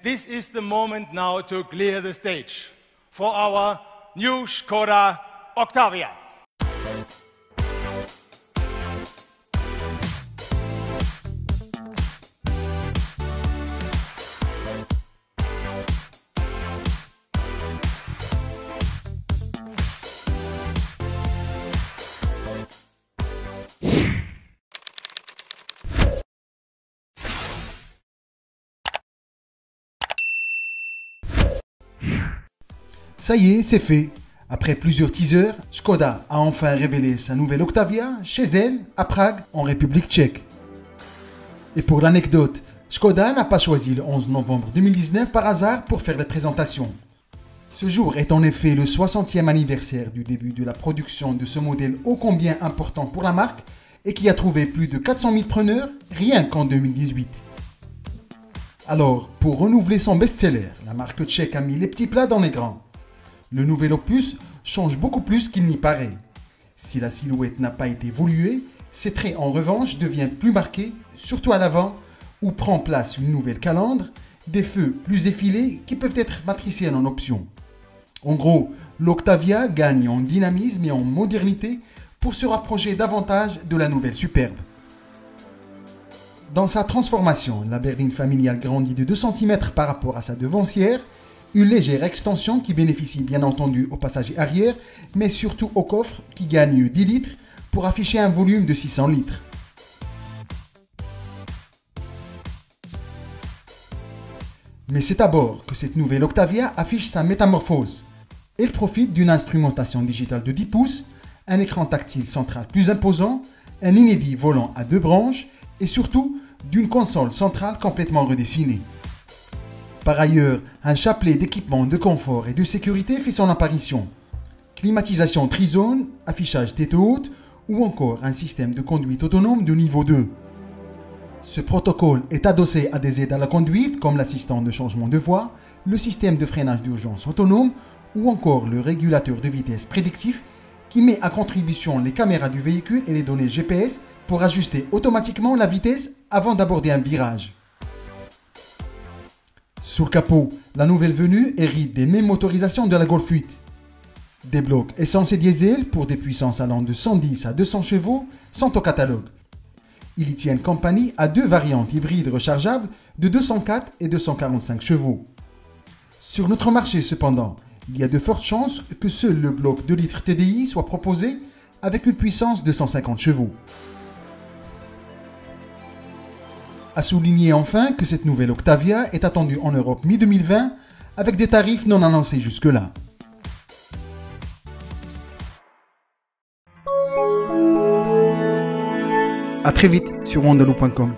This is the moment now to clear the stage for our new Škoda Octavia. Ça y est, c'est fait. Après plusieurs teasers, Škoda a enfin révélé sa nouvelle Octavia chez elle, à Prague, en République tchèque. Et pour l'anecdote, Škoda n'a pas choisi le 11 novembre 2019 par hasard pour faire la présentation. Ce jour est en effet le 60e anniversaire du début de la production de ce modèle ô combien important pour la marque et qui a trouvé plus de 400 000 preneurs rien qu'en 2018. Alors, pour renouveler son best-seller, la marque tchèque a mis les petits plats dans les grands. Le nouvel opus change beaucoup plus qu'il n'y paraît. Si la silhouette n'a pas été évoluée, ses traits en revanche deviennent plus marqués, surtout à l'avant, où prend place une nouvelle calandre, des feux plus effilés qui peuvent être matriciels en option. En gros, l'Octavia gagne en dynamisme et en modernité pour se rapprocher davantage de la nouvelle superbe. Dans sa transformation, la berline familiale grandit de 2 cm par rapport à sa devancière, une légère extension qui bénéficie bien entendu au passager arrière, mais surtout au coffre qui gagne 10 litres pour afficher un volume de 600 litres. Mais c'est à bord que cette nouvelle Octavia affiche sa métamorphose. Elle profite d'une instrumentation digitale de 10 pouces, un écran tactile central plus imposant, un inédit volant à 2 branches et surtout d'une console centrale complètement redessinée. Par ailleurs, un chapelet d'équipements de confort et de sécurité fait son apparition. Climatisation trizone, affichage tête haute ou encore un système de conduite autonome de niveau 2. Ce protocole est adossé à des aides à la conduite comme l'assistant de changement de voie, le système de freinage d'urgence autonome ou encore le régulateur de vitesse prédictif qui met à contribution les caméras du véhicule et les données GPS pour ajuster automatiquement la vitesse avant d'aborder un virage. Sous le capot, la nouvelle venue hérite des mêmes motorisations de la Golf 8. Des blocs essence et diesel pour des puissances allant de 110 à 200 chevaux sont au catalogue. Ils y tiennent compagnie à 2 variantes hybrides rechargeables de 204 et 245 chevaux. Sur notre marché cependant, il y a de fortes chances que seul le bloc 2 litres TDI soit proposé avec une puissance de 150 chevaux. A souligner enfin que cette nouvelle Octavia est attendue en Europe mi-2020 avec des tarifs non annoncés jusque-là. A très vite sur wandaloo.com.